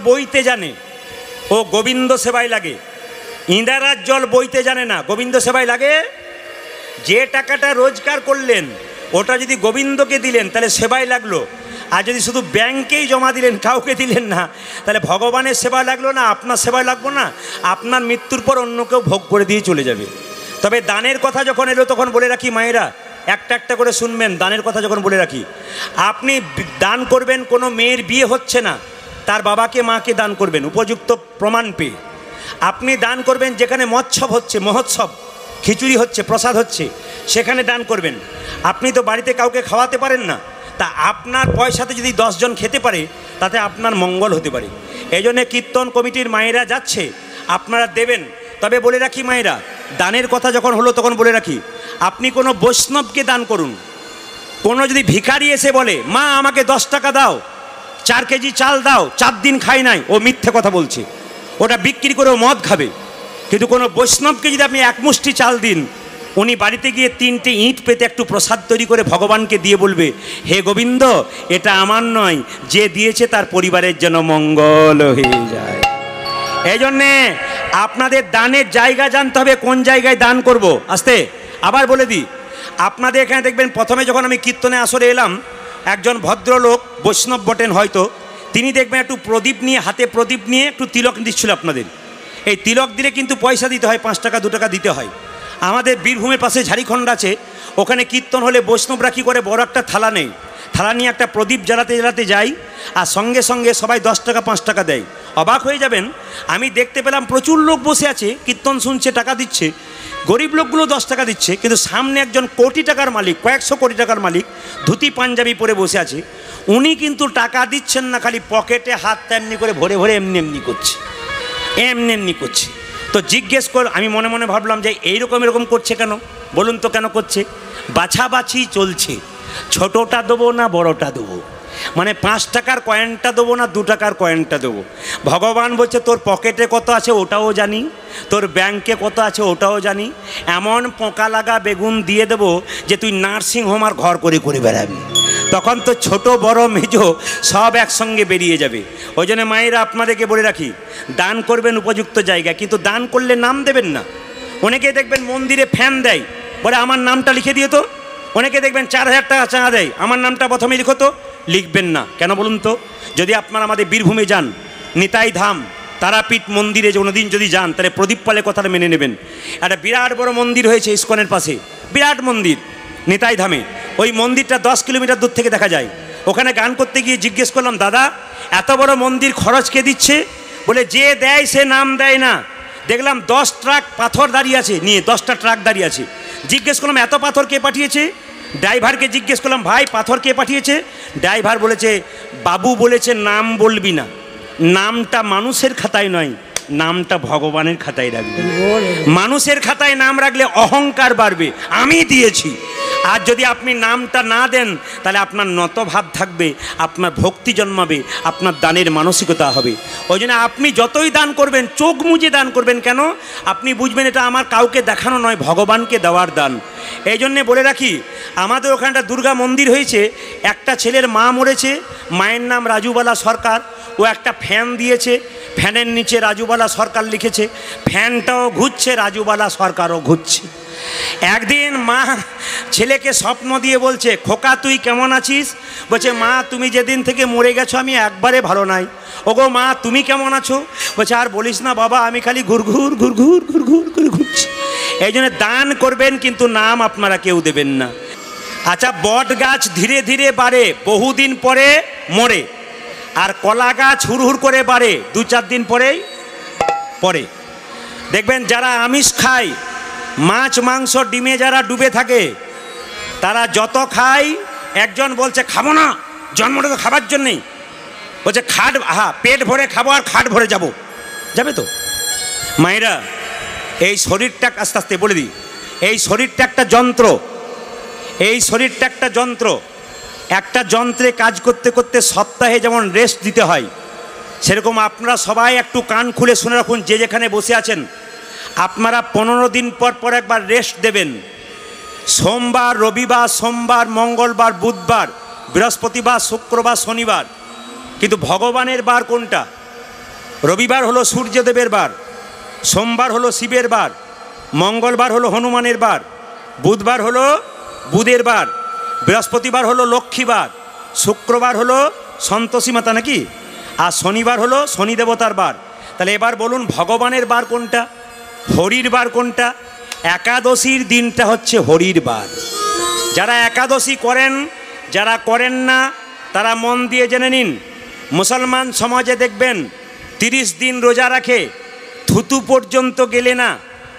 বইতে জানে, ও গোবিন্দ সেবায় লাগে। ইন্দারার জল বইতে জানে না, গোবিন্দ সেবায় লাগে। যে টাকাটা রোজগার করলেন ওটা যদি গোবিন্দকে দিলেন তাহলে সেবায় লাগলো, আর যদি শুধু ব্যাংকেই জমা দিলেন, কাউকে দিলেন না, তাহলে ভগবানের সেবা লাগলো না, আপনার সেবায় লাগবো না। আপনার মৃত্যুর পর অন্য কেউ ভোগ করে দিয়ে চলে যাবে। তবে দানের কথা যখন এলো তখন বলে রাখি মায়েরা, একটা একটা করে শুনবেন। দানের কথা যখন বলে রাখি, আপনি দান করবেন, কোনো মেয়ের বিয়ে হচ্ছে না তার বাবাকে মাকে দান করবেন উপযুক্ত প্রমাণ পেয়ে। আপনি দান করবেন যেখানে মৎসব হচ্ছে, মহোৎসব, খিচুড়ি হচ্ছে, প্রসাদ হচ্ছে, সেখানে দান করবেন। আপনি তো বাড়িতে কাউকে খাওয়াতে পারেন না, তা আপনার পয়সাতে যদি 10 জন খেতে পারে তাতে আপনার মঙ্গল হতে পারে। এই জন্যে কীর্তন কমিটির মায়েরা যাচ্ছে, আপনারা দেবেন। তবে বলে রাখি মায়েরা, দানের কথা যখন হলো তখন বলে রাখি, আপনি কোনো বৈষ্ণবকে দান করুন। কোনো যদি ভিখারি এসে বলে মা আমাকে 10 টাকা দাও, 4 কেজি চাল দাও, 4 দিন খাই নাই, ও মিথ্যে কথা বলছে, ওটা বিক্রি করে ও মদ খাবে। কিন্তু কোনো বৈষ্ণবকে যদি আপনি 1 মুষ্টি চাল দিন, উনি বাড়িতে গিয়ে 3টে ইঁট পেতে একটু প্রসাদ তৈরি করে ভগবানকে দিয়ে বলবে, হে গোবিন্দ এটা আমার নয়, যে দিয়েছে তার পরিবারের যেন মঙ্গল হয়ে যায়। এই জন্যে আপনাদের দানের জায়গা জানতে হবে, কোন জায়গায় দান করব। আস্তে আবার বলে দিই, আপনাদের এখানে দেখবেন প্রথমে যখন আমি কীর্তনে আসরে এলাম, একজন ভদ্রলোক, বৈষ্ণব বটেন হয়তো, তিনি দেখবেন একটু প্রদীপ নিয়ে, হাতে প্রদীপ নিয়ে একটু তিলক দিচ্ছিল আপনাদের। এই তিলক দিলে কিন্তু পয়সা দিতে হয়, 5 টাকা 2 টাকা দিতে হয়। আমাদের বীরভূমের পাশে ঝাড়খণ্ড আছে, ওখানে কীর্তন হলে বৈষ্ণবরা কী করে, বড় একটা থালা নেই, থালা নিয়ে একটা প্রদীপ জ্বালাতে জ্বালাতে যাই, আর সঙ্গে সঙ্গে সবাই 10 টাকা 5 টাকা দেয়। অবাক হয়ে যাবেন, আমি দেখতে পেলাম প্রচুর লোক বসে আছে, কীর্তন শুনছে, টাকা দিচ্ছে, গরিব লোকগুলো 10 টাকা দিচ্ছে, কিন্তু সামনে একজন কোটি টাকার মালিক, কয়েকশো কোটি টাকার মালিক, ধুতি পাঞ্জাবি পরে বসে আছে, উনি কিন্তু টাকা দিচ্ছেন না, খালি পকেটে হাতটা এমনি করে ভরে ভরে এমনি এমনি করছে, এমনি এমনি করছে। তো জিজ্ঞেস কর, আমি মনে মনে ভাবলাম যে এইরকম এরকম করছে কেন, বলুন তো কেন করছে? বাছাবাছি চলছে, ছোটোটা দেবো না বড়টা দেবো, মানে 5 টাকার কয়েনটা দেবো না 2 টাকার কয়েনটা দেবো। ভগবান বলছে তোর পকেটে কত আছে ওটাও জানি, তোর ব্যাংকে কত আছে ওটাও জানি, এমন পোকা লাগা বেগুন দিয়ে দেবো যে তুই নার্সিং হোম আর ঘর করে করে বেড়াবি। তখন তো ছোট বড় মেজো সব একসঙ্গে বেরিয়ে যাবে। ওই জন্য মায়েরা আপনাদেরকে বলে রাখি, দান করবেন উপযুক্ত জায়গায়, কিন্তু দান করলে নাম দেবেন না। অনেকে দেখবেন মন্দিরে ফ্যান দেয়, বলে আমার নামটা লিখে দিয়ে তো। অনেকে দেখবেন 4000 টাকা চাঁদা দেয়, আমার নামটা প্রথমে লিখো তো। লিখবেন না কেন বলুন তো? যদি আপনারা আমাদের বীরভূমে যান, নিতাই ধাম তারাপীঠ মন্দিরে কোনোদিন যদি যান, তাহলে প্রদীপ পালের কথাটা মেনে নেবেন। একটা বিরাট বড় মন্দির হয়েছে ইস্কনের পাশে, বিরাট মন্দির নিতাই ধামে। ওই মন্দিরটা 10 কিলোমিটার দূর থেকে দেখা যায়। ওখানে গান করতে গিয়ে জিজ্ঞেস করলাম, দাদা এত বড় মন্দির খরচ কে দিচ্ছে? বলে যে দেয় সে নাম দেয় না। দেখলাম 10 ট্রাক পাথর দাঁড়িয়ে আছে, নিয়ে 10টা ট্রাক দাঁড়িয়ে আছে। জিজ্ঞেস করলাম এত পাথর কে পাঠিয়েছে? ড্রাইভারকে জিজ্ঞেস করলাম, ভাই পাথর কে পাঠিয়েছে? ড্রাইভার বলেছে, বাবু বলেছে নাম বলবি না, নামটা মানুষের খাতায় নয়, নামটা ভগবানের খাতায় রাখবে। মানুষের খাতায় নাম রাখলে অহংকার বাড়বে, আমি দিয়েছি। আর যদি আপনি নামটা না দেন তাহলে আপনার নত ভাব থাকবে, আপনার ভক্তি জন্মাবে, আপনার দানের মানসিকতা হবে। ওই জন্য আপনি যতই দান করবেন চোখ মুজে দান করবেন। কেন? আপনি বুঝবেন এটা আমার কাউকে দেখানো নয়, ভগবানকে দেওয়ার দান। এই জন্যে বলে রাখি, আমাদের ওখানটা দুর্গা মন্দির হয়েছে, একটা ছেলের মা মরেছে, মায়ের নাম রাজুবালা সরকার, ও একটা ফ্যান দিয়েছে, ফ্যানের নিচে রাজুবালা সরকার লিখেছে, ফ্যানটাও ঘুরছে, রাজুবালা সরকারও ঘুরছে। একদিন মা ছেলেকে স্বপ্ন দিয়ে বলছে, খোকা তুই কেমন আছিস? বলছে, মা তুমি যেদিন থেকে মরে গেছো আমি একবারে ভালো নাই। ওগো মা তুমি কেমন আছো? বলছে, আর বলিস না বাবা, আমি খালি ঘুরঘুর ঘুরঘুর ঘুরঘুর করে ঘুরছি। এই জন্য দান করবেন, কিন্তু নাম আপনারা কেউ দেবেন না। আচ্ছা, বট গাছ ধীরে ধীরে বাড়ে, বহুদিন পরে মরে, আর কলা গাছ হুড়হুড় করে বাড়ে, 2-4 দিন পরেই পরে। দেখবেন যারা আমিষ খায়, মাছ মাংস ডিমে যারা ডুবে থাকে, তারা যত খায়, একজন বলছে খাবো না, জন্মটা তো খাবার জন্যেই, বলছে খাট পেট ভরে খাবো আর খাট ভরে যাব, যাবে তো? মায়েরা, এই শরীরটা আস্তে আস্তে বলে দিই, এই শরীরটা একটা যন্ত্র, এই শরীরটা একটা যন্ত্র। একটা যন্ত্রে কাজ করতে করতে সপ্তাহে যেমন রেস্ট দিতে হয়, সেরকম আপনারা সবাই একটু কান খুলে শুনে রাখুন, যে যেখানে বসে আছেন, আপনারা 15 দিন পর পর একবার রেস্ট দেবেন। সোমবার, রবিবার, সোমবার, মঙ্গলবার, বুধবার, বৃহস্পতিবার, শুক্রবার, শনিবার। কিন্তু ভগবানের বার কোনটা? রবিবার হলো সূর্যদেবের বার, সোমবার হলো শিবের বার, মঙ্গলবার হলো হনুমানের বার, বুধবার হলো বুধের বার, বৃহস্পতিবার হলো লক্ষ্মীবার, শুক্রবার হলো সন্তোষী মাতা নাকি, আর শনিবার হলো শনি দেবতার বার। তাহলে এবার বলুন ভগবানের বার কোনটা, হরির বার কোনটা? একাদশীর দিনটা হচ্ছে হরির বার। যারা একাদশী করেন, যারা করেন না তারা মন দিয়ে জেনে নিন, মুসলমান সমাজে দেখবেন 30 দিন রোজা রাখে, থুতু পর্যন্ত গেলে না,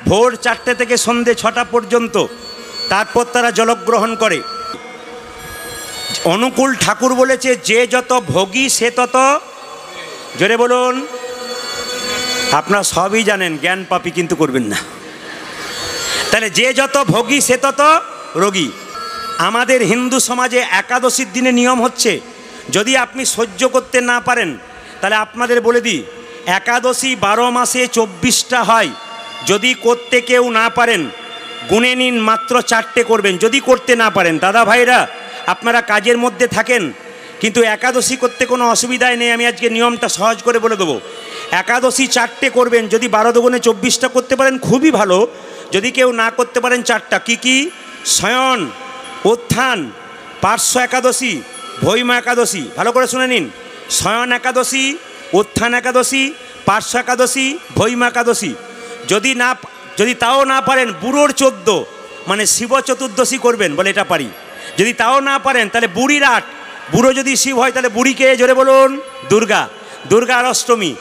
ভোর 4টে থেকে সন্ধে 6টা পর্যন্ত, তারপর তারা জলগ্রহণ করে। অনুকূল ঠাকুর বলেছে যে যত ভোগী সে তত, জোরে বলুন, আপনারা সবই জানেন, জ্ঞান পাপি কিন্তু করবেন না। তাহলে যে যত ভোগী সে তত রোগী। আমাদের হিন্দু সমাজে একাদশীর দিনে নিয়ম হচ্ছে, যদি আপনি সহ্য করতে না পারেন তাহলে আপনাদের বলে দিই, একাদশী 12 মাসে 24টা হয়, যদি করতে কেউ না পারেন গুনে নিন মাত্র 4টে করবেন, যদি করতে না পারেন। দাদা ভাইরা আপনারা কাজের মধ্যে থাকেন কিন্তু একাদশী করতে কোনো অসুবিধাই নেই, আমি আজকে নিয়মটা সহজ করে বলে দেবো। একাদশী 4টে করবেন, যদি 12 দুগুণে 24টা করতে পারেন খুবই ভালো, যদি কেউ না করতে পারেন 4টা। কি কি? শয়ন, উত্থান, পার্শ্ব একাদশী, ভৈমা একাদশী। ভালো করে শুনে নিন, শয়ন একাদশী, উত্থান একাদশী, পার্শ্ব একাদশী, ভৈমা একাদশী। যদি তাও না পারেন বুড়োর 14 মানে শিব চতুর্দশী করবেন, বলে এটা পারি। যদি তাও না পারেন তাহলে বুড়ির 8, বুড়ো যদি শিব হয় তাহলে বুড়িকে জোরে বলুন দুর্গা, দুর্গার অষ্টমী।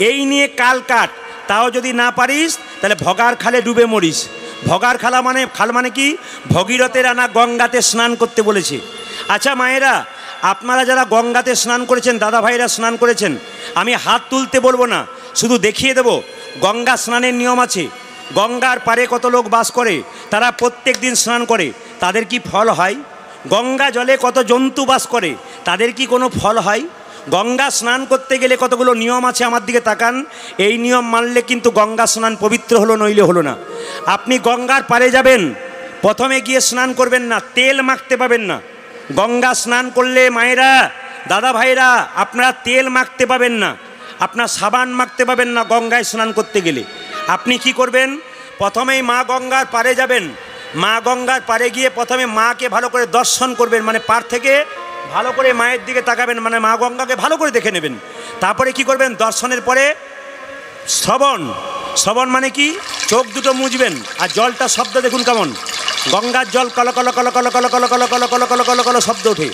এই নিয়ে কাল কাট। তাও যদি না পারিস তাহলে ভগার খালে ডুবে মরিস। ভগার খাল মানে কি? ভগীরথের আনা গঙ্গাতে স্নান করতে বলেছে। আচ্ছা মায়েরা, আপনারা যারা গঙ্গাতে স্নান করেছেন, দাদা ভাইরা স্নান করেছেন, আমি হাত তুলতে বলবো না, শুধু দেখিয়ে দেব গঙ্গা স্নানের নিয়ম আছে। গঙ্গার পারে কত লোক বাস করে, তারা প্রত্যেক দিন স্নান করে, তাদের কি ফল হয়? গঙ্গা জলে কত জন্তু বাস করে, তাদের কি কোনো ফল হয়? গঙ্গা স্নান করতে গেলে কতগুলো নিয়ম আছে, আমার দিকে তাকান। এই নিয়ম মানলে কিন্তু গঙ্গা স্নান পবিত্র হলো, নইলে হলো না। আপনি গঙ্গার পারে যাবেন, প্রথমে গিয়ে স্নান করবেন না, তেল মাখতে পাবেন না। গঙ্গা স্নান করলে মায়েরা, দাদা ভাইরা, আপনারা তেল মাখতে পাবেন না, আপনার সাবান মাখতে পাবেন না। গঙ্গায় স্নান করতে গেলে আপনি কি করবেন? প্রথমেই মা গঙ্গার পারে যাবেন, মা গঙ্গার পারে গিয়ে প্রথমে মাকে ভালো করে দর্শন করবেন, মানে পার থেকে ভালো করে মায়ের দিকে তাকাবেন, মানে মা গঙ্গাকে ভালো করে দেখে নেবেন। তারপরে কি করবেন? দর্শনের পরে শ্রবণ, শ্রবণ মানে কি? চোখ দুটো মুছবেন, আর জলটা শব্দ দেখুন কেমন, গঙ্গার জল call call call call call call call call call call call call শব্দ ওঠে।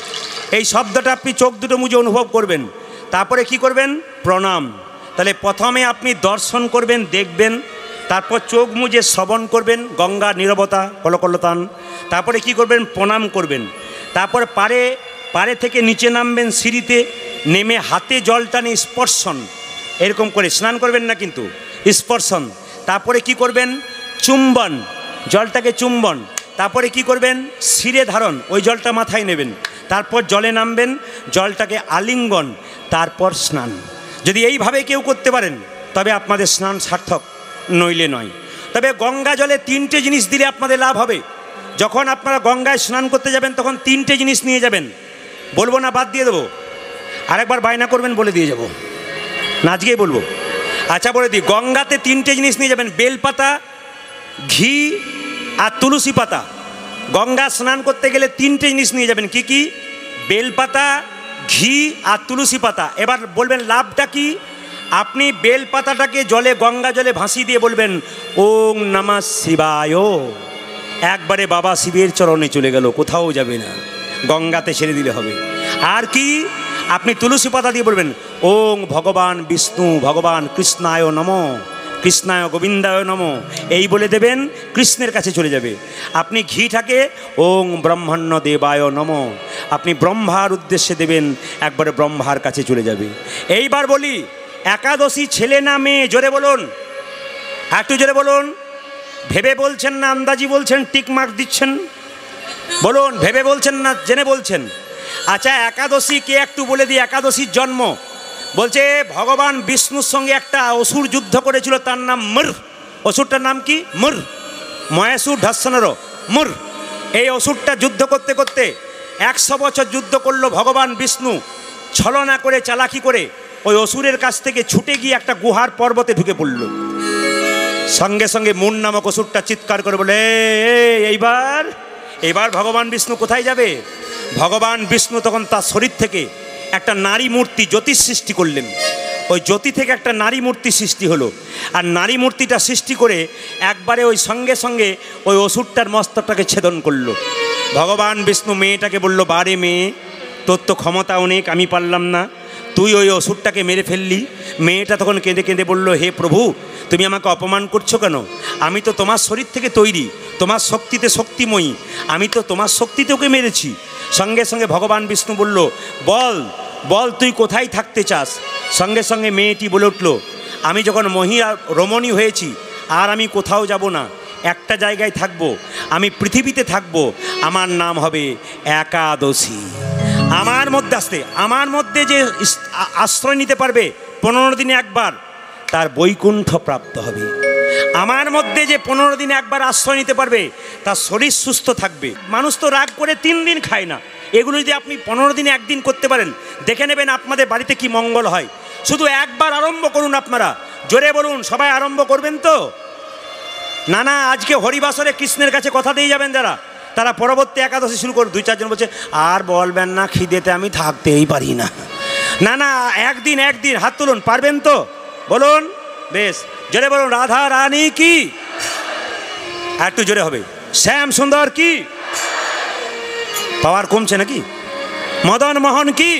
এই শব্দটা আপনি চোখ দুটো মুছে অনুভব করবেন। তারপরে কি করবেন? প্রণাম। তাহলে প্রথমে আপনি দর্শন করবেন, দেখবেন, তারপর চোখ মুজে শ্রবণ করবেন, গঙ্গা নীরবতা কলকলতান। তারপরে কি করবেন? প্রণাম করবেন। তারপরে পারে থেকে নিচে নামবেন সিঁড়িতে, নেমে হাতে জলটা নিয়ে স্পর্শন, এরকম করে স্নান করবেন না কিন্তু, স্পর্শন। তারপরে কি করবেন? চুম্বন, জলটাকে চুম্বন। তারপরে কি করবেন? শিরে ধারণ, ওই জলটা মাথায় নেবেন। তারপর জলে নামবেন, জলটাকে আলিঙ্গন, তারপর স্নান। যদি এইভাবে কেউ করতে পারেন তবে আপনাদের স্নান সার্থক, নইলে নয়। তবে গঙ্গা জলে 3টে জিনিস দিলে আপনাদের লাভ হবে। যখন আপনারা গঙ্গায় স্নান করতে যাবেন তখন 3টে জিনিস নিয়ে যাবেন, বলবো না, বাদ দিয়ে দেবো। আরেকবার বায়না করবেন, বলে দিয়ে যাব না, আজকেই বলবো। আচ্ছা বলে দিই, গঙ্গাতে 3টে জিনিস নিয়ে যাবেন, বেলপাতা, ঘি আর তুলসী পাতা। গঙ্গা স্নান করতে গেলে 3টে জিনিস নিয়ে যাবেন। কি কি? বেলপাতা, ঘি আর তুলসী পাতা। এবার বলবেন লাভটা কি? আপনি বেলপাতাটাকে জলে, গঙ্গা জলে ভাসিয়ে দিয়ে বলবেন ওং নমঃ শিবায়, একবারে বাবা শিবের চরণে চলে গেল, কোথাও যাবে না, গঙ্গাতে ছেড়ে দিলে হবে। আর কি? আপনি তুলসী পাতা দিয়ে বলবেন ওং ভগবান বিষ্ণু ভগবান কৃষ্ণায় নমঃ, কৃষ্ণায় গোবিন্দায় নমঃ, এই বলে দেবেন, কৃষ্ণের কাছে চলে যাবে। আপনি ঘিটাকে ওং ব্রহ্মণ্য দেবায় নমঃ, আপনি ব্রহ্মার উদ্দেশ্যে দেবেন, একবারে ব্রহ্মার কাছে চলে যাবে। এইবার বলি, একাদশী ছেলে না মেয়ে? জোরে বলুন, একটু জোরে বলুন। ভেবে বলছেন না আন্দাজি বলছেন? টিক মার্ক দিচ্ছেন, বলুন ভেবে বলছেন না জেনে বলছেন? আচ্ছা একাদশী কে একটু বলে দিই। একাদশীর জন্ম বলছে ভগবান বিষ্ণুর সঙ্গে একটা অসুর যুদ্ধ করেছিল, তার নাম মুর। অসুরটার নাম কি? মুর, মহেশুর ধর্ষণেরও মুর। এই অসুরটা যুদ্ধ করতে করতে 100 বছর যুদ্ধ করলো ভগবান বিষ্ণু, ছলনা করে চালাকি করে ওই অসুরের কাছ থেকে ছুটে গিয়ে একটা গুহার পর্বতে ঢুকে পড়ল। সঙ্গে সঙ্গে মুন নামক অসুরটা চিৎকার করে বলে, এইবার এইবার ভগবান বিষ্ণু কোথায় যাবে? ভগবান বিষ্ণু তখন তার শরীর থেকে একটা নারী মূর্তি জ্যোতির সৃষ্টি করলেন। ওই জ্যোতি থেকে একটা নারী মূর্তি সৃষ্টি হলো, আর নারী মূর্তিটা সৃষ্টি করে একবারে ওই সঙ্গে সঙ্গে ওই অসুরটার মস্তকটাকে ছেদন করলো। ভগবান বিষ্ণু মেয়েটাকে বলল, বারে মেয়ে, তোর তো ক্ষমতা অনেক, আমি পারলাম না, তুই ওই অসুরটাকে মেরে ফেললি। মেয়েটা তখন কেঁদে কেঁদে বলল, হে প্রভু, তুমি আমাকে অপমান করছো কেন? আমি তো তোমার শরীর থেকে তৈরি, তোমার শক্তিতে শক্তিময়ী, আমি তো তোমার শক্তিতে ওকে মেরেছি। সঙ্গে সঙ্গে ভগবান বিষ্ণু বলল, বল বল তুই কোথায় থাকতে চাস? সঙ্গে সঙ্গে মেয়েটি বলে উঠল, আমি যখন মহিয়া রমণী হয়েছি আর আমি কোথাও যাব না, একটা জায়গায় থাকব, আমি পৃথিবীতে থাকব, আমার নাম হবে একাদশী। আমার মধ্যে আসতে, আমার মধ্যে যে আশ্রয় নিতে পারবে 15 দিনে একবার, তার বৈকুণ্ঠ প্রাপ্ত হবে। আমার মধ্যে যে 15 দিনে একবার আশ্রয় নিতে পারবে, তার শরীর সুস্থ থাকবে। মানুষ তো রাগ করে 3 দিন খায় না, এগুলো যদি আপনি 15 দিনে একদিন করতে পারেন, দেখে নেবেন আপনাদের বাড়িতে কি মঙ্গল হয়। শুধু একবার আরম্ভ করুন, আপনারা জোরে বলুন, সবাই আরম্ভ করবেন তো? না না, আজকে হরিবাসরে কৃষ্ণের কাছে কথা দিয়ে যাবেন যারা, তারা পরবর্তী একাদশী শুরু করুন। 2-4 জন বলছে, আর বলবেন না, খিদেতে আমি থাকতেই পারি না। না না, একদিন হাত তুলুন, পারবেন তো? বলুন, বেশ জোরে বলুন, রাধা রানী কি? একটু জোরে হবে, শ্যাম সুন্দর কি? পাওয়ার কমছে নাকি? মদন মোহন কি?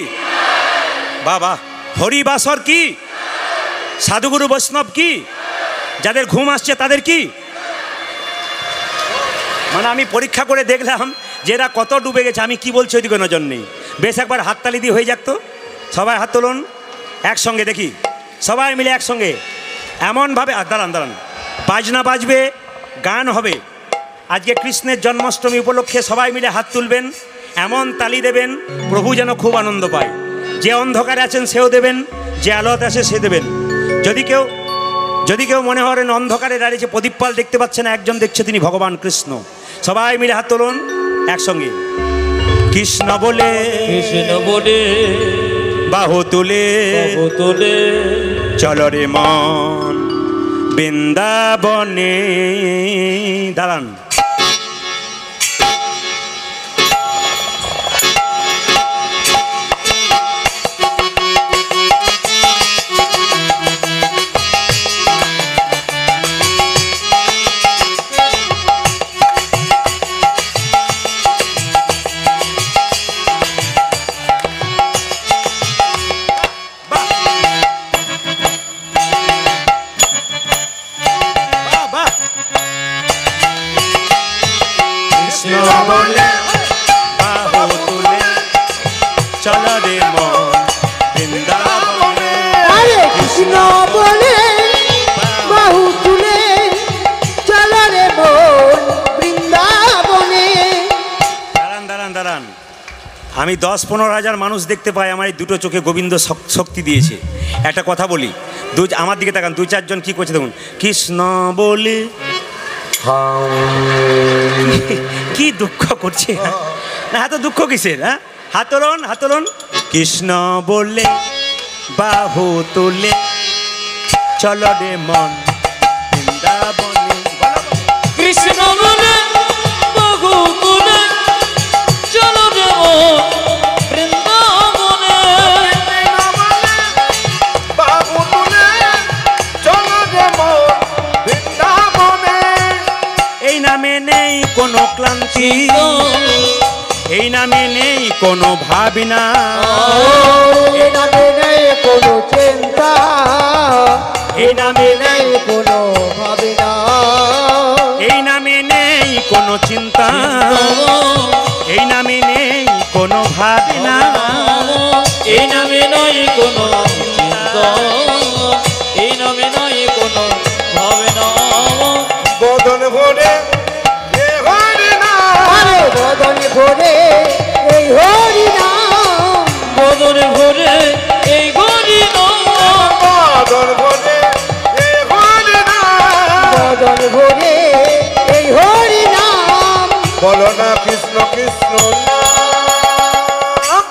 বাবা, হরিবাসর কি? সাধুগুরু বৈষ্ণব কি? যাদের ঘুম আসছে তাদের কি? মানে আমি পরীক্ষা করে দেখলাম যে এরা কত ডুবে গেছে, আমি কি বলছি ওইদিকে নজর নেই। বেশ একবার হাততালি দিয়ে হয়ে যাক তো, সবাই হাত তুলুন একসঙ্গে, দেখি সবাই মিলে একসঙ্গে এমনভাবে। আর দাঁড়ান, বাজনা বাজবে, গান হবে। আজকে কৃষ্ণের জন্মাষ্টমী উপলক্ষে সবাই মিলে হাত তুলবেন, এমন তালি দেবেন প্রভু যেন খুব আনন্দ পায়। যে অন্ধকারে আছেন সেও দেবেন, যে আলোতে আছে সে দেবেন। যদি কেউ মনে করেন অন্ধকারে দাঁড়িয়েছে, প্রদীপ পাল দেখতে পাচ্ছে না, একজন দেখছে, তিনি ভগবান কৃষ্ণ। সবাই মিলে হাত তুলুন একসঙ্গে। কৃষ্ণ বলে বাহু তুলে চলো রে মন বৃন্দাবনে। দাঁড়ান, আমি 10-15 হাজার মানুষ দেখতে পাই, আমার এই দুটো চোখে গোবিন্দ শক্তি দিয়েছে। একটা কথা বলি, আমার দিকে তাকান, 2-4 জন কি করছে দেখুন। কৃষ্ণ বলে কি দুঃখ করছে না, এত দুঃখ কিসের? হ্যাঁ, হাত তোলন। কৃষ্ণ বলে বাহু তুলে চলো রে মন বৃন্দাবনে। কৃষ্ণ বলে বাহু তুলে চলো রে মন বৃন্দাবনে। বাহু তুলে চলো রে মন বৃন্দাবনে। এই নামে নেই কোনো ক্লান্তি, এই নামে নেই কোনো ভাবনা, এই নামে নেই কোনো চিন্তা, এই নামে নেই কোনো ভাবনা, এই নামে নেই কোনো চিন্তা, এই নামে নেই কোনো ভাবনা, এই নামে নয় কোনো চিন্তা, এই নামে নয় কোনো ভাবনা। বদন ভরে এ হরি নাম, বদন ভরে এই হরি নাম, বদন ভরে এই হরি নাম, বদন ভরে এ হরি নাম, বদন ভরে এই হরি নাম। বলো না কৃষ্ণ কৃষ্ণ নাম।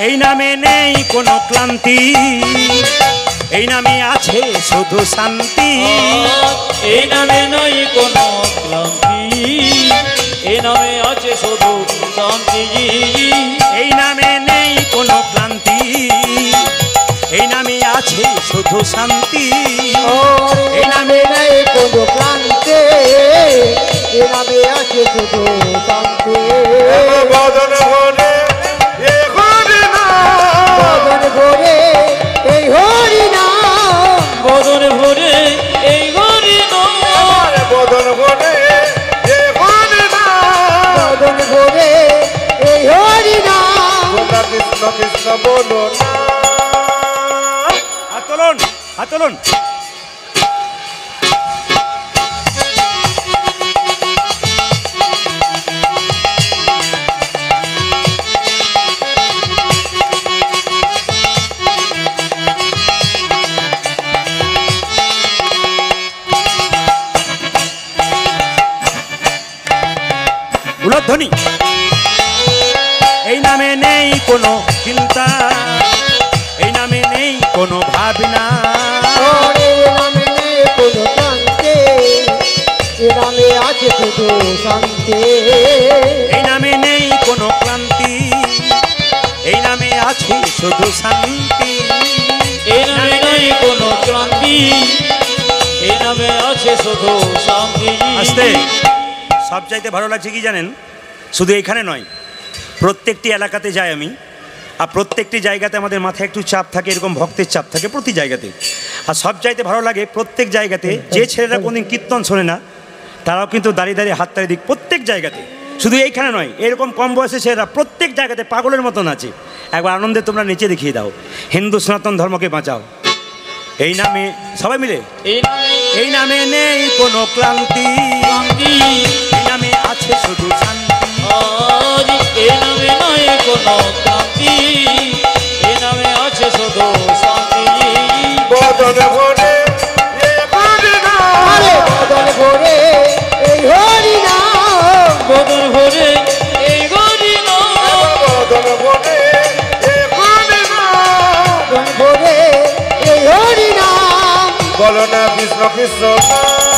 এই নামে নেই কোনো ক্লান্তি, এই নামে আছে শুধু শান্তি। এই নামে নাই কোনো ক্লান্তি, এই নামে আছে শুধু শান্তি। এই নামে নেই কোনো ক্লান্তি, এই নামে আছে শুধু শান্তি। এই নামে নাই কোনো ক্লান্তি, এই নামে আছে শুধু শান্তি। বদন ভরে এই হরি নাম, বদন ভরে এই হরি নাম, বদন ভরে এই হরি নাম, বদন ভরে এই হরি নাম, বদন ভরে এই হরি নাম। কৃষ্ণ কৃষ্ণ বলো না। হাত তোলুন, হাত তোলুন। উলধ্বনি। এই নামে নেই কোনো চিন্তা, এই নামে নেই কোনো ভাবনা। এই নামে নেই কোনো ক্লান্তি, এই নামে আছে শুধু শান্তি। এই নামে নেই কোনো ক্লান্তি, এই নামে আছে শুধু শান্তি। এই নামে নাই কোনো ক্লান্তি, এই নামে আছে শুধু শান্তি। আস্তে। সবচাইতে ভালো লাগছে কি জানেন, শুধু এখানে নয়, প্রত্যেকটি এলাকাতে যাই আমি, আর প্রত্যেকটি জায়গাতে আমাদের মাথায় একটু চাপ থাকে, এরকম ভক্তের চাপ থাকে প্রতি জায়গাতে। আর সবচাইতে ভালো লাগে প্রত্যেক জায়গাতে যে ছেলেরা কোনদিন কীর্তন শোনে না তারাও কিন্তু দাঁড়িয়ে দাঁড়িয়ে হাততালি দিক প্রত্যেক জায়গাতে, শুধু এইখানে নয়, এরকম কম বয়সে ছেলেরা প্রত্যেক জায়গাতে পাগলের মতো নাচে। একবার আনন্দে তোমরা নেচে দেখিয়ে দাও, হিন্দু সনাতন ধর্মকে বাঁচাও। এই নামে সবাই মিলে, এই নামে এই নামে নেই কোনো ক্লান্তি, ক্লান্তি, এই নামে আছে শুধু শান্তি। হরি এই নামে নাই কোনো ক্লান্তি, এই নামে আছে শুধু শান্তি। বদন ভরে এই হরি নাম, বদন ভরে এই হরি নাম, বদন ভরে এই হরি নাম, বদন ভরে এই হরি নাম, বদন ভরে এই হরি নাম। বলো না কৃষ্ণ কৃষ্ণ নাম।